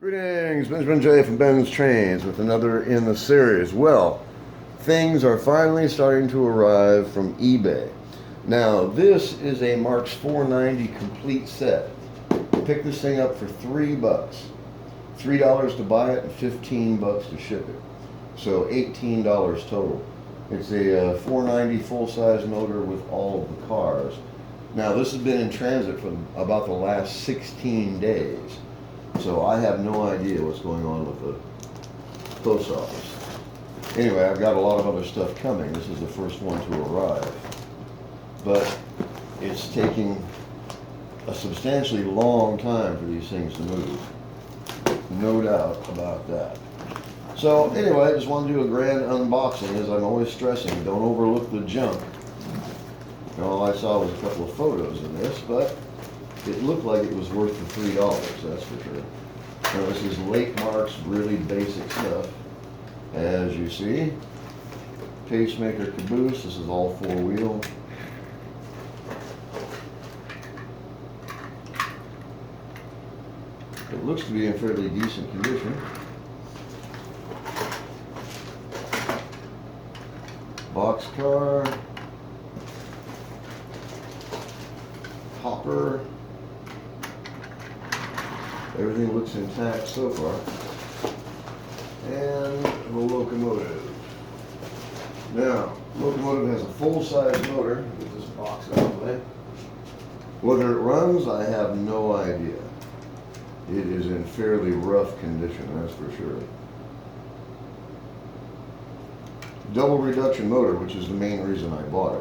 Greetings, Benjamin J from BENZTRAINZ with another in the series. Well, things are finally starting to arrive from eBay. Now, this is a Marx 490 complete set. Pick this thing up for $3. $3 to buy it and $15 to ship it. So $18 total. It's a 490 full-size motor with all of the cars. Now, this has been in transit for about the last 16 days. So I have no idea what's going on with the post office. Anyway, I've got a lot of other stuff coming. This is the first one to arrive. But it's taking a substantially long time for these things to move. No doubt about that. So anyway, I just want to do a grand unboxing. As I'm always stressing, don't overlook the junk. All I saw was a couple of photos in this, but it looked like it was worth the $3, that's for sure. Now this is late Marx, really basic stuff. As you see, pacemaker caboose, this is all four-wheel. It looks to be in fairly decent condition. Boxcar, hopper. Everything looks intact so far. And the locomotive. Now, locomotive has a full-size motor. Get this box out of the way. Whether it runs, I have no idea. It is in fairly rough condition, that's for sure. Double reduction motor, which is the main reason I bought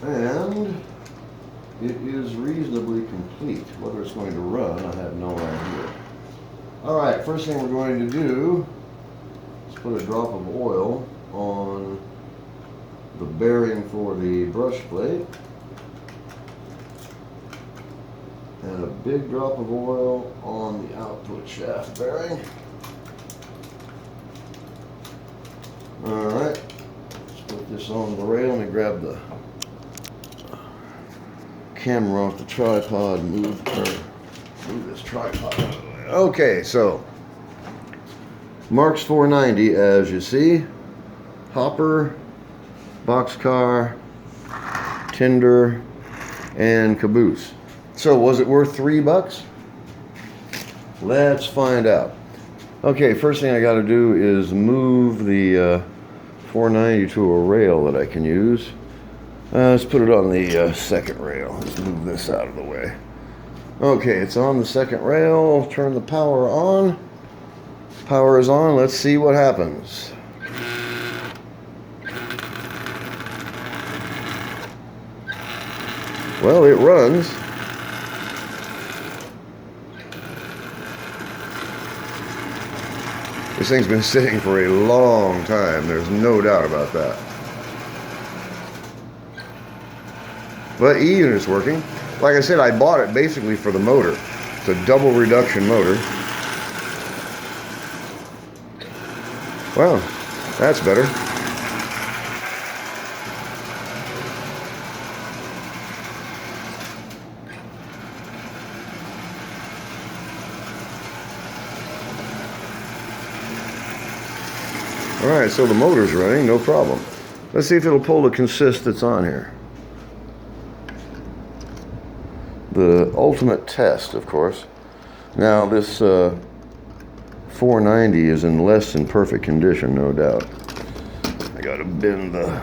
it. And it is reasonably complete. Whether it's going to run, I have no idea. Alright, first thing we're going to do is put a drop of oil on the bearing for the brush plate. And a big drop of oil on the output shaft bearing. Alright, let's put this on the rail. Let me grab the camera off the tripod, move this tripod out of the way. Okay, so Marx 490, as you see, hopper, boxcar, tender, and caboose. So was it worth $3? Let's find out. Okay, first thing I got to do is move the 490 to a rail that I can use. Let's put it on the second rail. Let's move this out of the way. Okay, it's on the second rail. Turn the power on. Power is on. Let's see what happens. Well, it runs. This thing's been sitting for a long time. There's no doubt about that. But E-unit's working. Like I said, I bought it basically for the motor. It's a double reduction motor. Wow, that's better. Alright, so the motor's running, no problem. Let's see if it'll pull the consist that's on here. The ultimate test, of course. Now, this 490 is in less than perfect condition, no doubt. I gotta bend the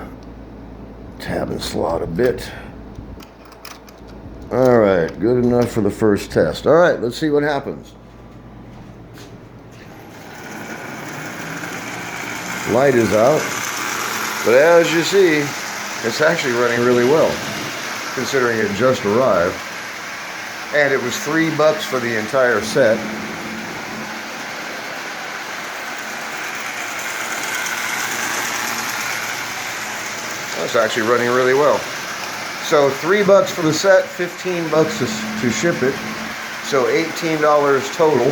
tab and slot a bit. Alright, good enough for the first test. Alright, let's see what happens. Light is out, but as you see, it's actually running really well, considering it just arrived. And it was $3 for the entire set. That's actually running really well. So $3 for the set, $15 to ship it. So $18 total.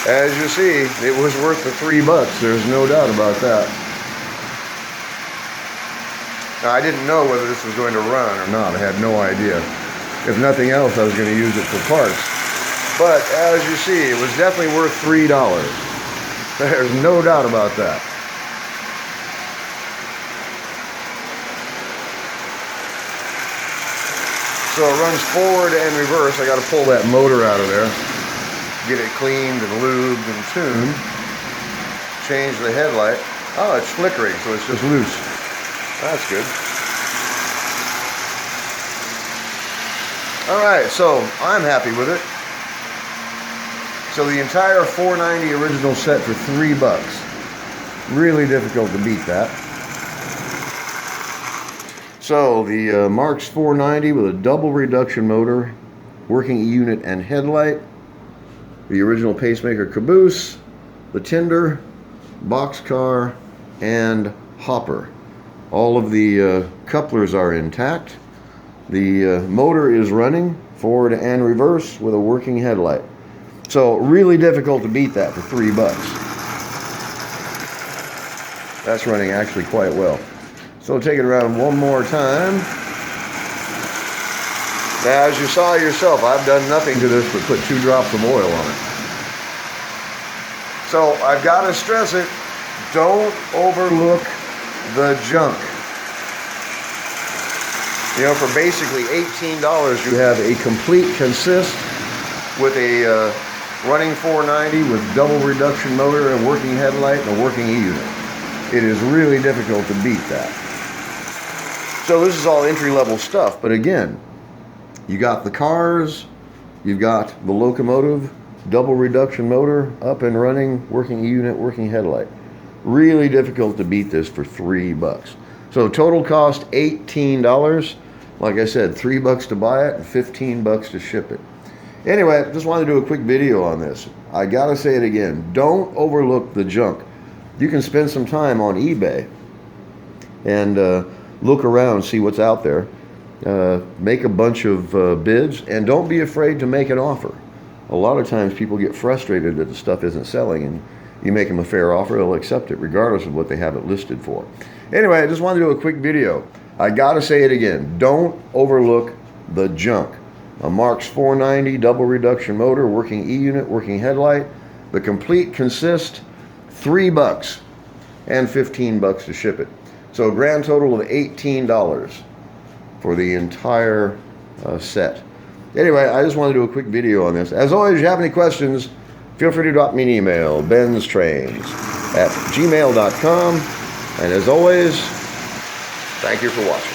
As you see, it was worth the $3. There's no doubt about that. Now, I didn't know whether this was going to run or not. I had no idea. If nothing else, I was going to use it for parts. But as you see, it was definitely worth $3. There's no doubt about that. So it runs forward and reverse. I got to pull that motor out of there, get it cleaned and lubed and tuned. Change the headlight. Oh, it's flickering, so it's just loose. That's good. All right, so I'm happy with it. So the entire $490 original set for $3. Really difficult to beat that. So the Marx 490 with a double reduction motor, working E-unit and headlight, the original pacemaker caboose, the tender, boxcar, and hopper. All of the couplers are intact. The motor is running forward and reverse with a working headlight. So really difficult to beat that for $3. That's running actually quite well. So take it around one more time. Now, as you saw yourself, I've done nothing to this but put 2 drops of oil on it. So I've got to stress it, don't overlook the junk. You know, for basically $18, you have a complete consist with a running 490 with double reduction motor and working headlight and a working E-unit. It is really difficult to beat that. So this is all entry-level stuff, but again, you got the cars, you've got the locomotive, double reduction motor, up and running, working E-unit, working headlight. Really difficult to beat this for $3. So total cost $18. Like I said, $3 to buy it and $15 to ship it. Anyway, just wanted to do a quick video on this. I gotta say it again, don't overlook the junk. You can spend some time on eBay and look around, see what's out there. Make a bunch of bids, and don't be afraid to make an offer. A lot of times people get frustrated that the stuff isn't selling, and you make them a fair offer, they'll accept it regardless of what they have it listed for. Anyway, I just wanted to do a quick video. I gotta say it again, don't overlook the junk. A Marx 490 double reduction motor, working E-unit, working headlight. The complete consist, $3 and $15 to ship it. So a grand total of $18 for the entire set. Anyway, I just wanted to do a quick video on this. As always, if you have any questions, feel free to drop me an email, BENZTRAINZ@gmail.com. And as always, thank you for watching.